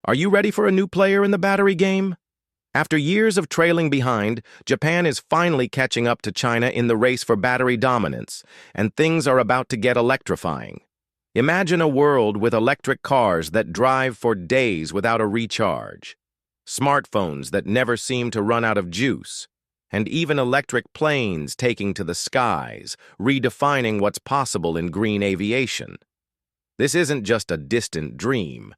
Are you ready for a new player in the battery game? After years of trailing behind, Japan is finally catching up to China in the race for battery dominance, and things are about to get electrifying. Imagine a world with electric cars that drive for days without a recharge, smartphones that never seem to run out of juice, and even electric planes taking to the skies, redefining what's possible in green aviation. This isn't just a distant dream.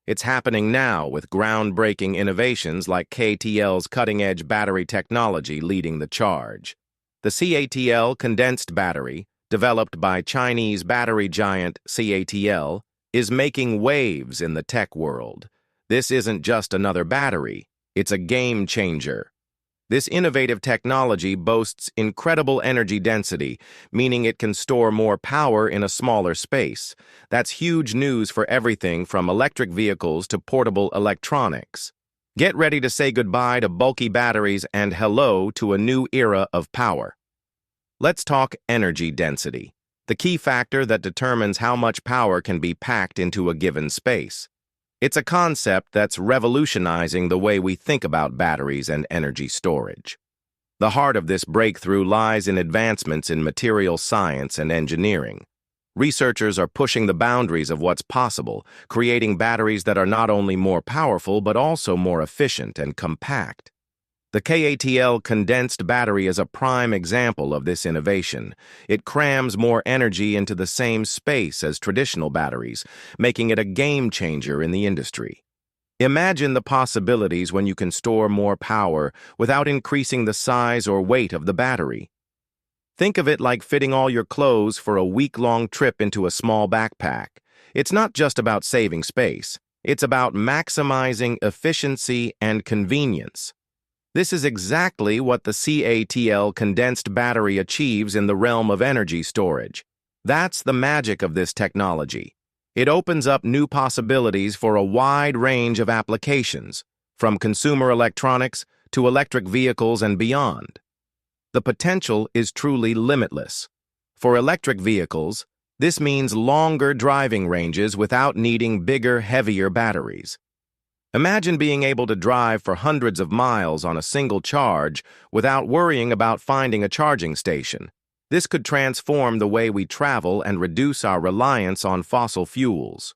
It's happening now with groundbreaking innovations like CATL's cutting-edge battery technology leading the charge. The CATL condensed battery, developed by Chinese battery giant CATL, is making waves in the tech world. This isn't just another battery, it's a game changer. This innovative technology boasts incredible energy density, meaning it can store more power in a smaller space. That's huge news for everything from electric vehicles to portable electronics. Get ready to say goodbye to bulky batteries and hello to a new era of power. Let's talk energy density, the key factor that determines how much power can be packed into a given space. It's a concept that's revolutionizing the way we think about batteries and energy storage. The heart of this breakthrough lies in advancements in material science and engineering. Researchers are pushing the boundaries of what's possible, creating batteries that are not only more powerful but also more efficient and compact. The CATL condensed battery is a prime example of this innovation. It crams more energy into the same space as traditional batteries, making it a game changer in the industry. Imagine the possibilities when you can store more power without increasing the size or weight of the battery. Think of it like fitting all your clothes for a week-long trip into a small backpack. It's not just about saving space. It's about maximizing efficiency and convenience. This is exactly what the CATL condensed battery achieves in the realm of energy storage. That's the magic of this technology. It opens up new possibilities for a wide range of applications, from consumer electronics to electric vehicles and beyond. The potential is truly limitless. For electric vehicles, this means longer driving ranges without needing bigger, heavier batteries. Imagine being able to drive for hundreds of miles on a single charge without worrying about finding a charging station. This could transform the way we travel and reduce our reliance on fossil fuels.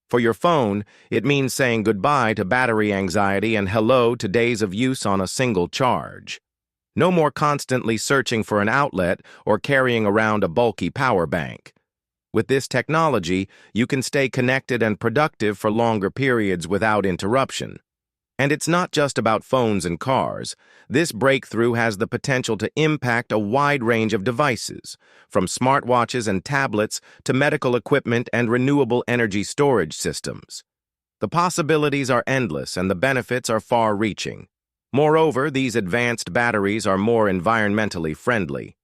For your phone, it means saying goodbye to battery anxiety and hello to days of use on a single charge. No more constantly searching for an outlet or carrying around a bulky power bank. With this technology, you can stay connected and productive for longer periods without interruption. And it's not just about phones and cars. This breakthrough has the potential to impact a wide range of devices, from smartwatches and tablets to medical equipment and renewable energy storage systems. The possibilities are endless and the benefits are far-reaching. Moreover, these advanced batteries are more environmentally friendly.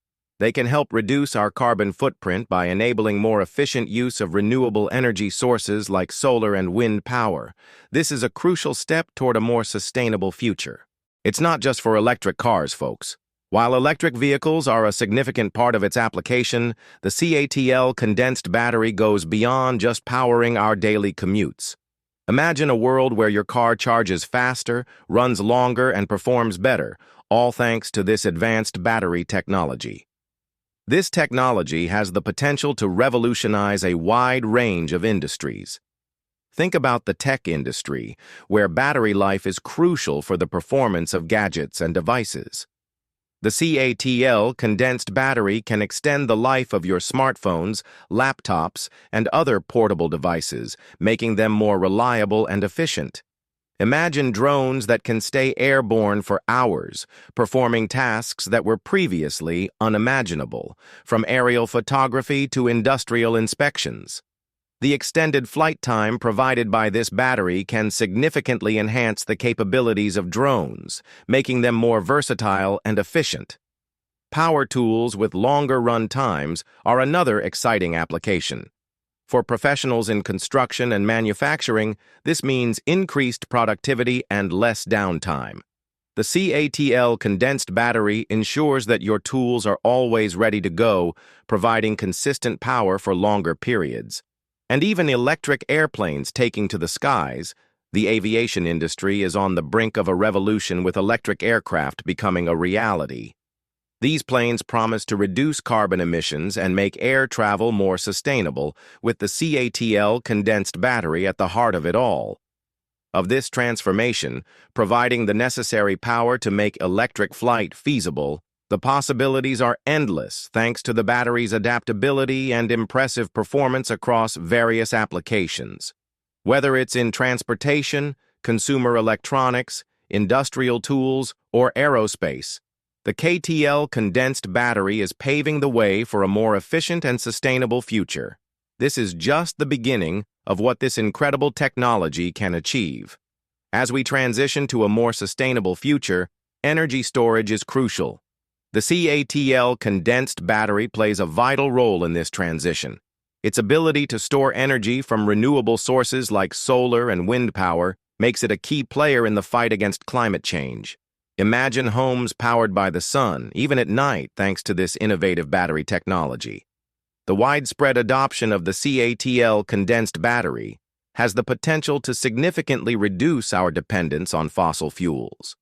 They can help reduce our carbon footprint by enabling more efficient use of renewable energy sources like solar and wind power. This is a crucial step toward a more sustainable future. It's not just for electric cars, folks. While electric vehicles are a significant part of its application, the CATL condensed battery goes beyond just powering our daily commutes. Imagine a world where your car charges faster, runs longer, and performs better, all thanks to this advanced battery technology. This technology has the potential to revolutionize a wide range of industries. Think about the tech industry, where battery life is crucial for the performance of gadgets and devices. The CATL condensed battery can extend the life of your smartphones, laptops, and other portable devices, making them more reliable and efficient. Imagine drones that can stay airborne for hours, performing tasks that were previously unimaginable, from aerial photography to industrial inspections. The extended flight time provided by this battery can significantly enhance the capabilities of drones, making them more versatile and efficient. Power tools with longer run times are another exciting application. For professionals in construction and manufacturing, this means increased productivity and less downtime. The CATL condensed battery ensures that your tools are always ready to go, providing consistent power for longer periods. And even electric airplanes taking to the skies, The aviation industry is on the brink of a revolution with electric aircraft becoming a reality. These planes promise to reduce carbon emissions and make air travel more sustainable, with the CATL condensed battery at the heart of it all. Of this transformation, providing the necessary power to make electric flight feasible, the possibilities are endless thanks to the battery's adaptability and impressive performance across various applications. Whether it's in transportation, consumer electronics, industrial tools, or aerospace, the CATL condensed battery is paving the way for a more efficient and sustainable future. This is just the beginning of what this incredible technology can achieve. As we transition to a more sustainable future, energy storage is crucial. The CATL condensed battery plays a vital role in this transition. Its ability to store energy from renewable sources like solar and wind power makes it a key player in the fight against climate change. Imagine homes powered by the sun, even at night, thanks to this innovative battery technology. The widespread adoption of the CATL condensed battery has the potential to significantly reduce our dependence on fossil fuels.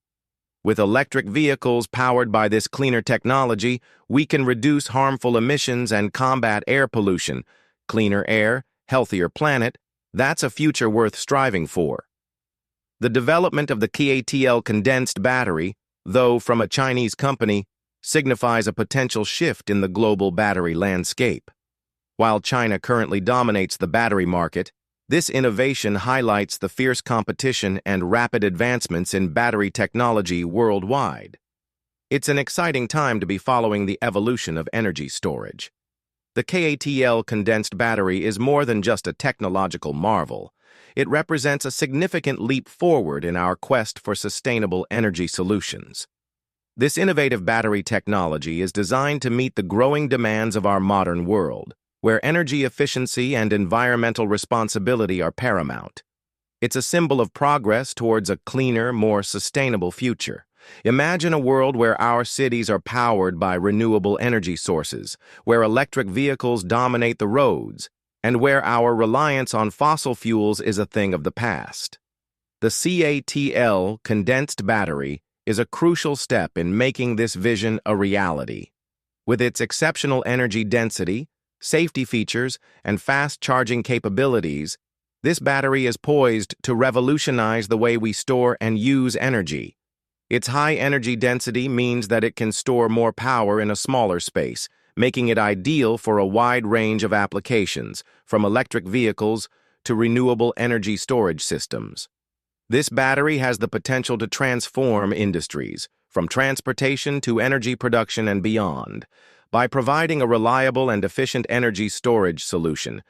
With electric vehicles powered by this cleaner technology, we can reduce harmful emissions and combat air pollution. Cleaner air, healthier planet, that's a future worth striving for. The development of the CATL condensed battery, though from a Chinese company, signifies a potential shift in the global battery landscape. While China currently dominates the battery market, this innovation highlights the fierce competition and rapid advancements in battery technology worldwide. It's an exciting time to be following the evolution of energy storage. The CATL condensed battery is more than just a technological marvel. It represents a significant leap forward in our quest for sustainable energy solutions. This innovative battery technology is designed to meet the growing demands of our modern world, where energy efficiency and environmental responsibility are paramount. It's a symbol of progress towards a cleaner, more sustainable future. Imagine a world where our cities are powered by renewable energy sources, where electric vehicles dominate the roads, and where our reliance on fossil fuels is a thing of the past. The CATL condensed battery is a crucial step in making this vision a reality. With its exceptional energy density, safety features, and fast charging capabilities, this battery is poised to revolutionize the way we store and use energy. Its high energy density means that it can store more power in a smaller space, making it ideal for a wide range of applications, from electric vehicles to renewable energy storage systems. This battery has the potential to transform industries, from transportation to energy production and beyond. By providing a reliable and efficient energy storage solution,